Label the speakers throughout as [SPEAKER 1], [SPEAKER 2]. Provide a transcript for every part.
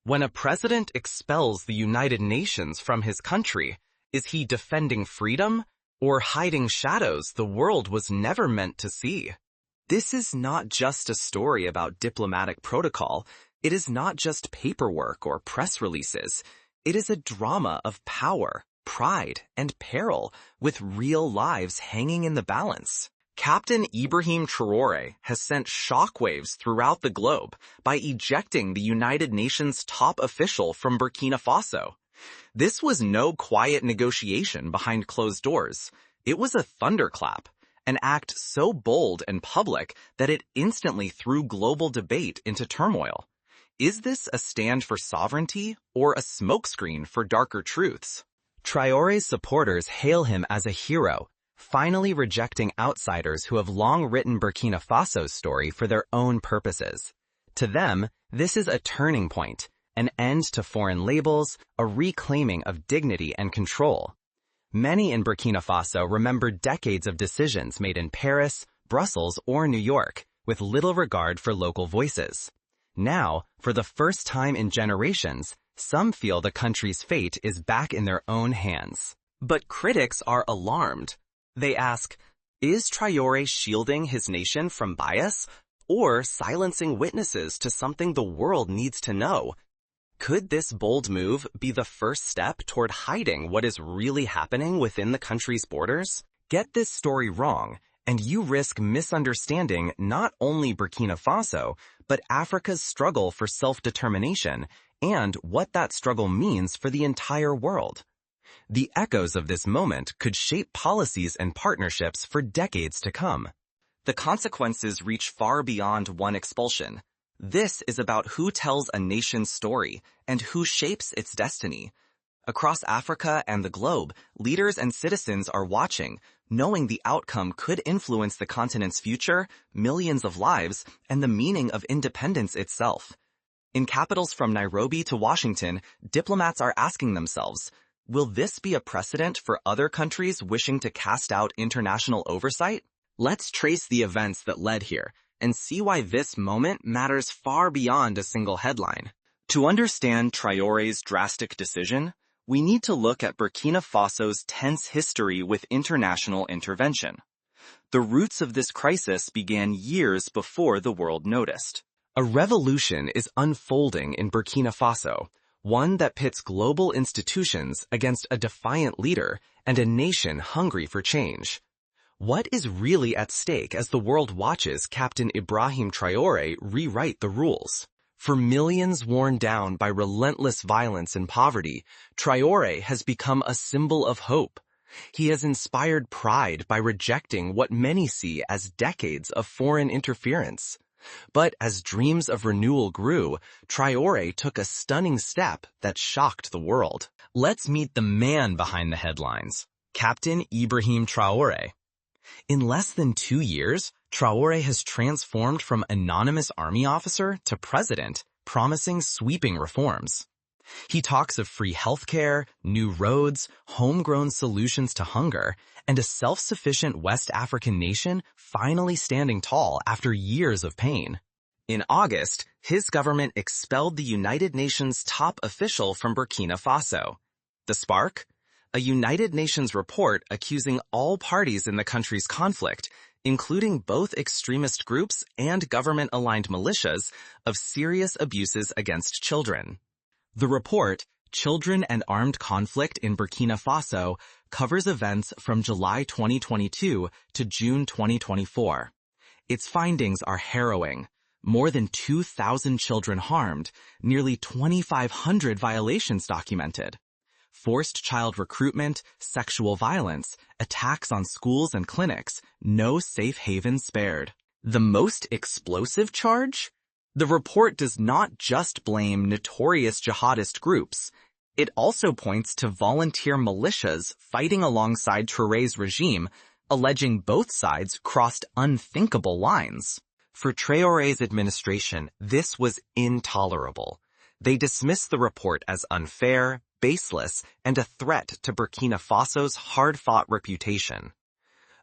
[SPEAKER 1] When a president expels the United Nations from his country, is he defending freedom or hiding shadows the world was never meant to see? This is not just a story about diplomatic protocol. It is not just paperwork or press releases. It is a drama of power, pride, and peril, with real lives hanging in the balance. Captain Ibrahim Traoré has sent shockwaves throughout the globe by ejecting the United Nations top official from Burkina Faso. This was no quiet negotiation behind closed doors. It was a thunderclap, an act so bold and public that it instantly threw global debate into turmoil. Is this a stand for sovereignty or a smokescreen for darker truths? Traoré's supporters hail him as a hero, finally rejecting outsiders who have long written Burkina Faso's story for their own purposes. To them, this is a turning point, an end to foreign labels, a reclaiming of dignity and control. Many in Burkina Faso remember decades of decisions made in Paris, Brussels, or New York, with little regard for local voices. Now, for the first time in generations, some feel the country's fate is back in their own hands. But critics are alarmed. They ask, is Traoré shielding his nation from bias or silencing witnesses to something the world needs to know? Could this bold move be the first step toward hiding what is really happening within the country's borders? Get this story wrong, and you risk misunderstanding not only Burkina Faso, but Africa's struggle for self-determination and what that struggle means for the entire world. The echoes of this moment could shape policies and partnerships for decades to come. The consequences reach far beyond one expulsion. This is about who tells a nation's story and who shapes its destiny. Across Africa and the globe, leaders and citizens are watching, knowing the outcome could influence the continent's future, millions of lives, and the meaning of independence itself. In capitals from Nairobi to Washington, diplomats are asking themselves, will this be a precedent for other countries wishing to cast out international oversight? Let's trace the events that led here and see why this moment matters far beyond a single headline. To understand Traoré's drastic decision, we need to look at Burkina Faso's tense history with international intervention. The roots of this crisis began years before the world noticed. A revolution is unfolding in Burkina Faso, one that pits global institutions against a defiant leader and a nation hungry for change. What is really at stake as the world watches Captain Ibrahim Traoré rewrite the rules? For millions worn down by relentless violence and poverty, Traoré has become a symbol of hope. He has inspired pride by rejecting what many see as decades of foreign interference. But as dreams of renewal grew, Traoré took a stunning step that shocked the world. Let's meet the man behind the headlines, Captain Ibrahim Traoré. In less than 2 years, Traoré has transformed from anonymous army officer to president, promising sweeping reforms. He talks of free healthcare, new roads, homegrown solutions to hunger, and a self-sufficient West African nation finally standing tall after years of pain. In August, his government expelled the United Nations top official from Burkina Faso. The spark? A United Nations report accusing all parties in the country's conflict, including both extremist groups and government-aligned militias, of serious abuses against children. The report, Children and Armed Conflict in Burkina Faso, covers events from July 2022 to June 2024. Its findings are harrowing. More than 2,000 children harmed, nearly 2,500 violations documented. Forced child recruitment, sexual violence, attacks on schools and clinics, no safe haven spared. The most explosive charge? The report does not just blame notorious jihadist groups. It also points to volunteer militias fighting alongside Traoré's regime, alleging both sides crossed unthinkable lines. For Traoré's administration, this was intolerable. They dismissed the report as unfair, baseless, and a threat to Burkina Faso's hard-fought reputation.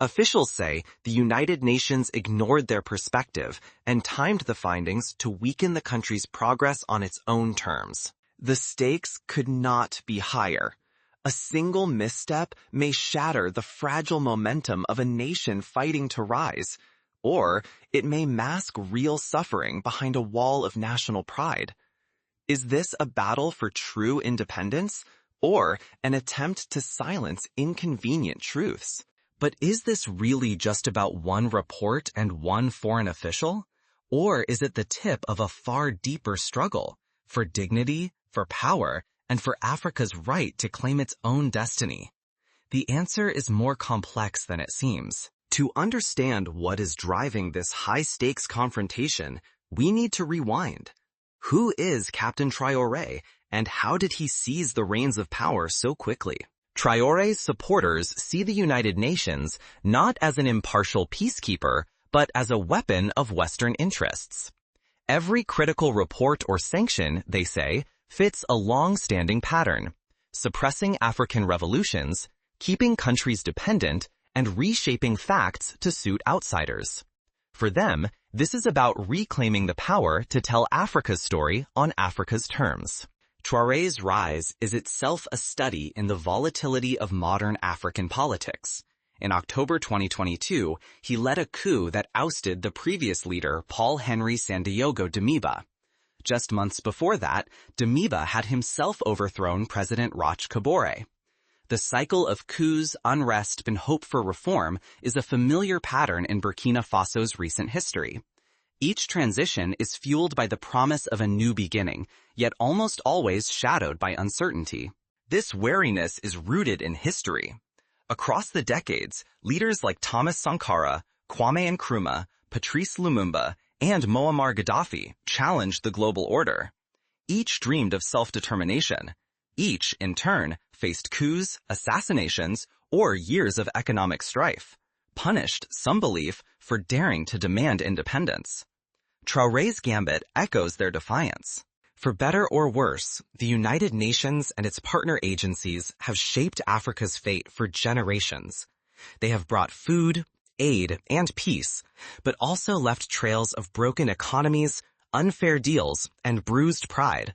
[SPEAKER 1] Officials say the United Nations ignored their perspective and timed the findings to weaken the country's progress on its own terms. The stakes could not be higher. A single misstep may shatter the fragile momentum of a nation fighting to rise, or it may mask real suffering behind a wall of national pride. Is this a battle for true independence, or an attempt to silence inconvenient truths? But is this really just about one report and one foreign official? Or is it the tip of a far deeper struggle for dignity, for power, and for Africa's right to claim its own destiny? The answer is more complex than it seems. To understand what is driving this high-stakes confrontation, we need to rewind. Who is Captain Traoré, and how did he seize the reins of power so quickly? Traoré's supporters see the United Nations not as an impartial peacekeeper, but as a weapon of Western interests. Every critical report or sanction, they say, fits a long-standing pattern: suppressing African revolutions, keeping countries dependent, and reshaping facts to suit outsiders. For them, this is about reclaiming the power to tell Africa's story on Africa's terms. Traoré's rise is itself a study in the volatility of modern African politics. In October 2022, he led a coup that ousted the previous leader, Paul Henry Sandaogo Damiba. Just months before that, Damiba had himself overthrown President Roch Kabore. The cycle of coups, unrest, and hope for reform is a familiar pattern in Burkina Faso's recent history. Each transition is fueled by the promise of a new beginning, yet almost always shadowed by uncertainty. This wariness is rooted in history. Across the decades, leaders like Thomas Sankara, Kwame Nkrumah, Patrice Lumumba, and Muammar Gaddafi challenged the global order. Each dreamed of self-determination. Each, in turn, faced coups, assassinations, or years of economic strife, punished, some believe, for daring to demand independence. Traoré's gambit echoes their defiance. For better or worse, the United Nations and its partner agencies have shaped Africa's fate for generations. They have brought food, aid, and peace, but also left trails of broken economies, unfair deals, and bruised pride.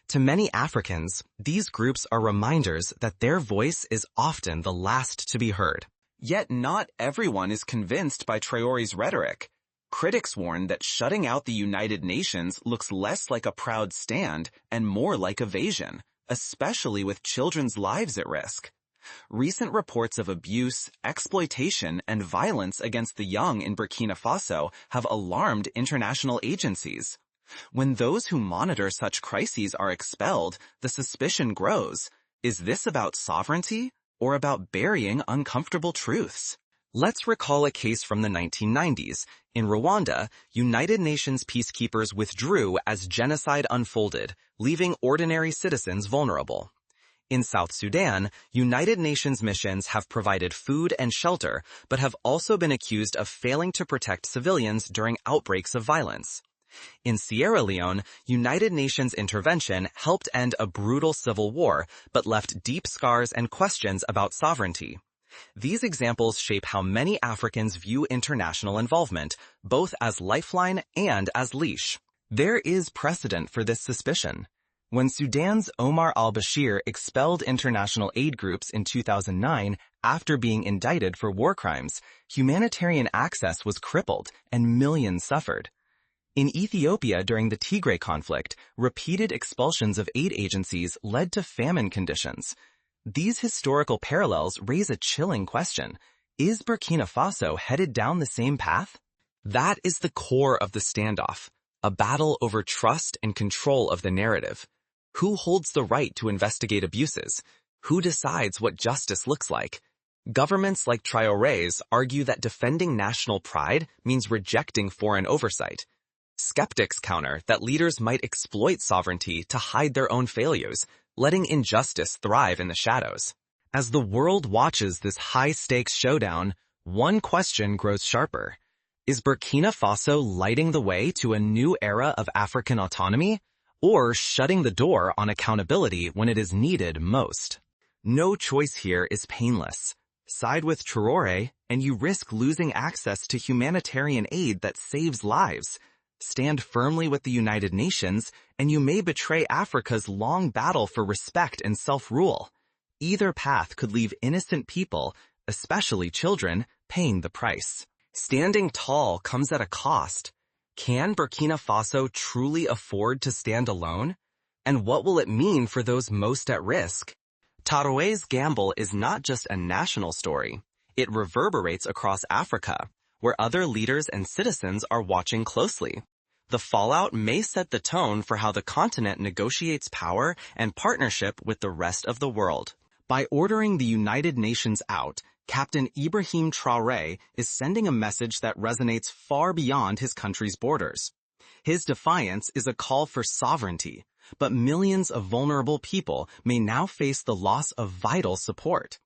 [SPEAKER 1] To many Africans, these groups are reminders that their voice is often the last to be heard. Yet not everyone is convinced by Traoré's rhetoric. Critics warn that shutting out the United Nations looks less like a proud stand and more like evasion, especially with children's lives at risk. Recent reports of abuse, exploitation, and violence against the young in Burkina Faso have alarmed international agencies. When those who monitor such crises are expelled, the suspicion grows. Is this about sovereignty or about burying uncomfortable truths? Let's recall a case from the 1990s. In Rwanda, United Nations peacekeepers withdrew as genocide unfolded, leaving ordinary citizens vulnerable. In South Sudan, United Nations missions have provided food and shelter, but have also been accused of failing to protect civilians during outbreaks of violence. In Sierra Leone, United Nations intervention helped end a brutal civil war, but left deep scars and questions about sovereignty. These examples shape how many Africans view international involvement, both as lifeline and as leash. There is precedent for this suspicion. When Sudan's Omar al-Bashir expelled international aid groups in 2009 after being indicted for war crimes, humanitarian access was crippled and millions suffered. In Ethiopia during the Tigray conflict, repeated expulsions of aid agencies led to famine conditions. These historical parallels raise a chilling question. Is Burkina Faso headed down the same path? That is the core of the standoff, a battle over trust and control of the narrative. Who holds the right to investigate abuses? Who decides what justice looks like? Governments like Traoré's argue that defending national pride means rejecting foreign oversight. Skeptics counter that leaders might exploit sovereignty to hide their own failures, letting injustice thrive in the shadows. As the world watches this high-stakes showdown, one question grows sharper. Is Burkina Faso lighting the way to a new era of African autonomy, or shutting the door on accountability when it is needed most? No choice here is painless. Side with Traoré, and you risk losing access to humanitarian aid that saves lives. Stand firmly with the United Nations, and you may betray Africa's long battle for respect and self-rule. Either path could leave innocent people, especially children, paying the price. Standing tall comes at a cost. Can Burkina Faso truly afford to stand alone? And what will it mean for those most at risk? Traoré's gamble is not just a national story. It reverberates across Africa, where other leaders and citizens are watching closely. The fallout may set the tone for how the continent negotiates power and partnership with the rest of the world. By ordering the United Nations out, Captain Ibrahim Traoré is sending a message that resonates far beyond his country's borders. His defiance is a call for sovereignty, but millions of vulnerable people may now face the loss of vital support.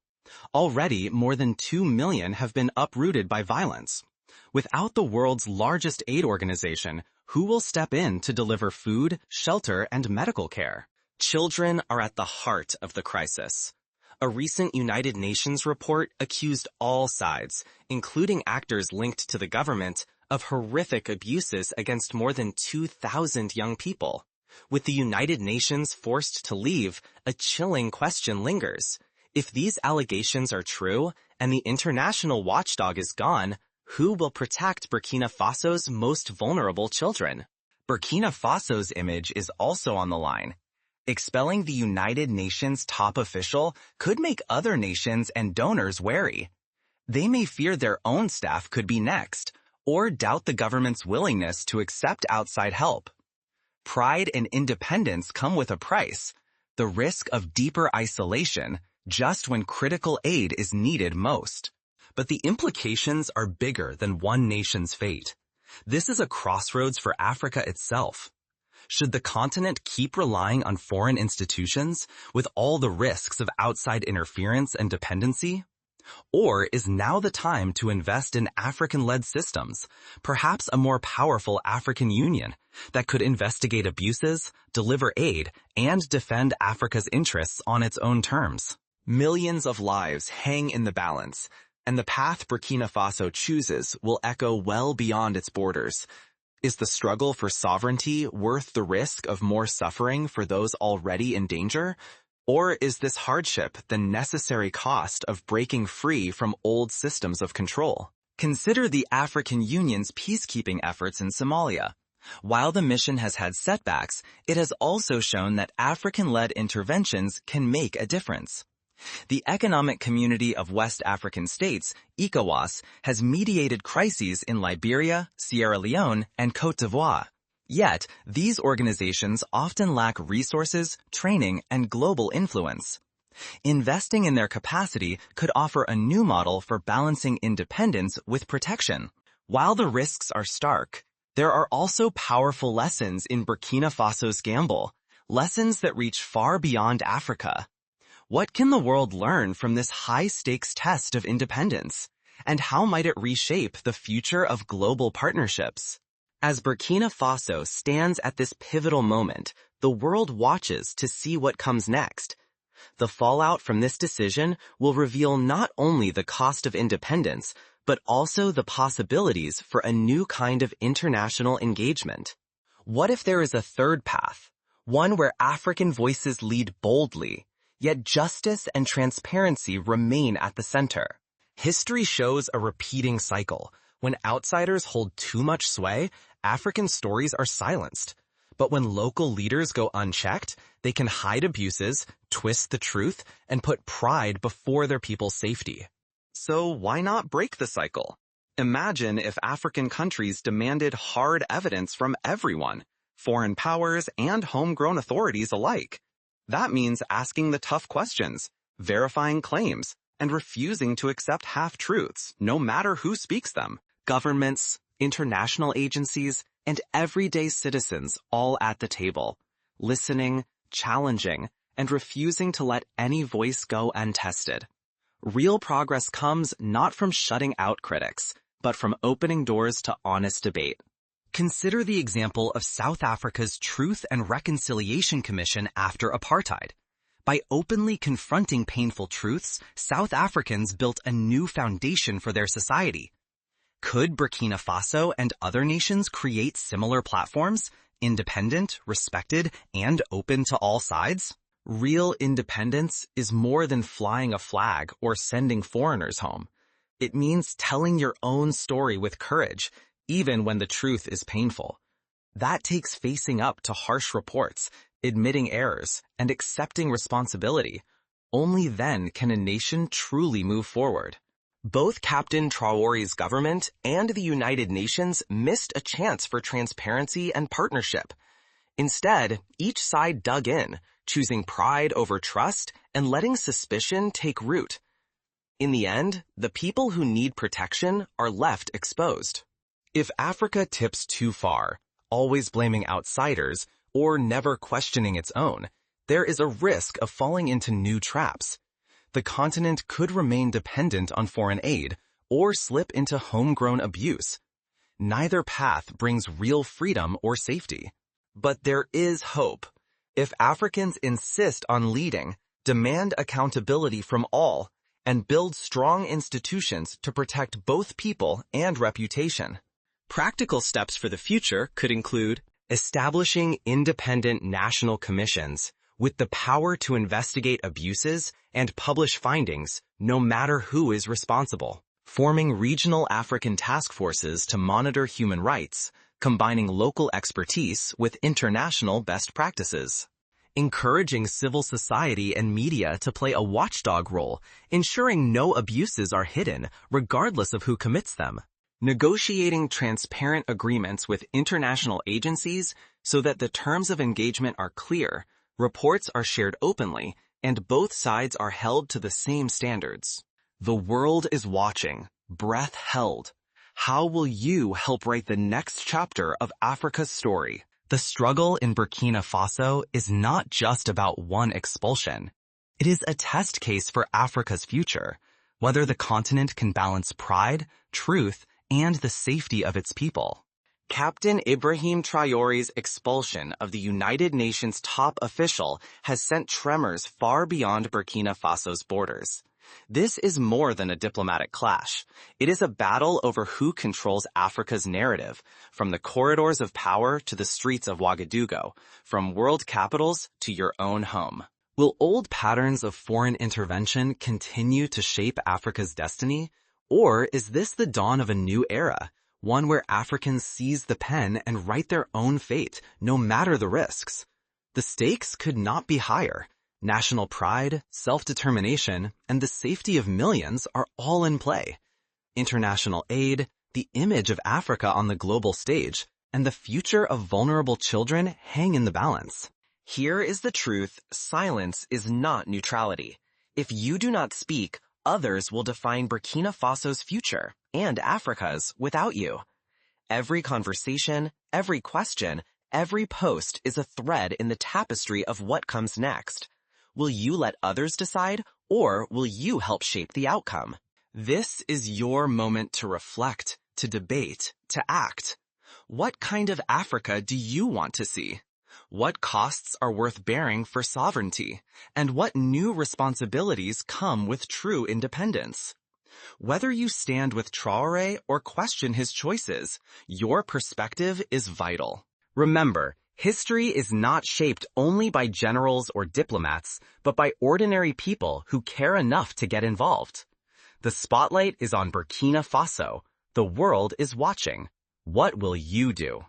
[SPEAKER 1] Already, more than 2 million have been uprooted by violence. Without the world's largest aid organization, who will step in to deliver food, shelter, and medical care? Children are at the heart of the crisis. A recent United Nations report accused all sides, including actors linked to the government, of horrific abuses against more than 2,000 young people. With the United Nations forced to leave, a chilling question lingers. If these allegations are true, and the international watchdog is gone, who will protect Burkina Faso's most vulnerable children? Burkina Faso's image is also on the line. Expelling the United Nations top official could make other nations and donors wary. They may fear their own staff could be next, or doubt the government's willingness to accept outside help. Pride and independence come with a price, the risk of deeper isolation, just when critical aid is needed most. But the implications are bigger than one nation's fate. This is a crossroads for Africa itself. Should the continent keep relying on foreign institutions with all the risks of outside interference and dependency? Or is now the time to invest in African-led systems, perhaps a more powerful African Union that could investigate abuses, deliver aid, and defend Africa's interests on its own terms? Millions of lives hang in the balance, and the path Burkina Faso chooses will echo well beyond its borders. Is the struggle for sovereignty worth the risk of more suffering for those already in danger? Or is this hardship the necessary cost of breaking free from old systems of control? Consider the African Union's peacekeeping efforts in Somalia. While the mission has had setbacks, it has also shown that African-led interventions can make a difference. The Economic Community of West African States, ECOWAS, has mediated crises in Liberia, Sierra Leone, and Côte d'Ivoire. Yet, these organizations often lack resources, training, and global influence. Investing in their capacity could offer a new model for balancing independence with protection. While the risks are stark, there are also powerful lessons in Burkina Faso's gamble, lessons that reach far beyond Africa. What can the world learn from this high-stakes test of independence? And how might it reshape the future of global partnerships? As Burkina Faso stands at this pivotal moment, the world watches to see what comes next. The fallout from this decision will reveal not only the cost of independence, but also the possibilities for a new kind of international engagement. What if there is a third path, one where African voices lead boldly, yet justice and transparency remain at the center? History shows a repeating cycle. When outsiders hold too much sway, African stories are silenced. But when local leaders go unchecked, they can hide abuses, twist the truth, and put pride before their people's safety. So why not break the cycle? Imagine if African countries demanded hard evidence from everyone, foreign powers and homegrown authorities alike. That means asking the tough questions, verifying claims, and refusing to accept half-truths, no matter who speaks them. Governments, international agencies, and everyday citizens all at the table, listening, challenging, and refusing to let any voice go untested. Real progress comes not from shutting out critics, but from opening doors to honest debate. Consider the example of South Africa's Truth and Reconciliation Commission after apartheid. By openly confronting painful truths, South Africans built a new foundation for their society. Could Burkina Faso and other nations create similar platforms, independent, respected, and open to all sides? Real independence is more than flying a flag or sending foreigners home. It means telling your own story with courage, even when the truth is painful. That takes facing up to harsh reports, admitting errors, and accepting responsibility. Only then can a nation truly move forward. Both Captain Traoré's government and the United Nations missed a chance for transparency and partnership. Instead, each side dug in, choosing pride over trust and letting suspicion take root. In the end, the people who need protection are left exposed. If Africa tips too far, always blaming outsiders, or never questioning its own, there is a risk of falling into new traps. The continent could remain dependent on foreign aid or slip into homegrown abuse. Neither path brings real freedom or safety. But there is hope. If Africans insist on leading, demand accountability from all, and build strong institutions to protect both people and reputation. Practical steps for the future could include establishing independent national commissions with the power to investigate abuses and publish findings, no matter who is responsible. Forming regional African task forces to monitor human rights, combining local expertise with international best practices. Encouraging civil society and media to play a watchdog role, ensuring no abuses are hidden, regardless of who commits them. Negotiating transparent agreements with international agencies so that the terms of engagement are clear, reports are shared openly, and both sides are held to the same standards. The world is watching, breath held. How will you help write the next chapter of Africa's story? The struggle in Burkina Faso is not just about one expulsion. It is a test case for Africa's future, whether the continent can balance pride, truth, and the safety of its people. Captain Ibrahim Traoré's expulsion of the United Nations top official has sent tremors far beyond Burkina Faso's borders. This is more than a diplomatic clash. It is a battle over who controls Africa's narrative, from the corridors of power to the streets of Ouagadougou, from world capitals to your own home. Will old patterns of foreign intervention continue to shape Africa's destiny? Or is this the dawn of a new era, one where Africans seize the pen and write their own fate, no matter the risks? The stakes could not be higher. National pride, self-determination, and the safety of millions are all in play. International aid, the image of Africa on the global stage, and the future of vulnerable children hang in the balance. Here is the truth: silence is not neutrality. If you do not speak, others will define Burkina Faso's future, and Africa's, without you. Every conversation, every question, every post is a thread in the tapestry of what comes next. Will you let others decide, or will you help shape the outcome? This is your moment to reflect, to debate, to act. What kind of Africa do you want to see? What costs are worth bearing for sovereignty? And what new responsibilities come with true independence? Whether you stand with Traoré or question his choices, your perspective is vital. Remember, history is not shaped only by generals or diplomats, but by ordinary people who care enough to get involved. The spotlight is on Burkina Faso. The world is watching. What will you do?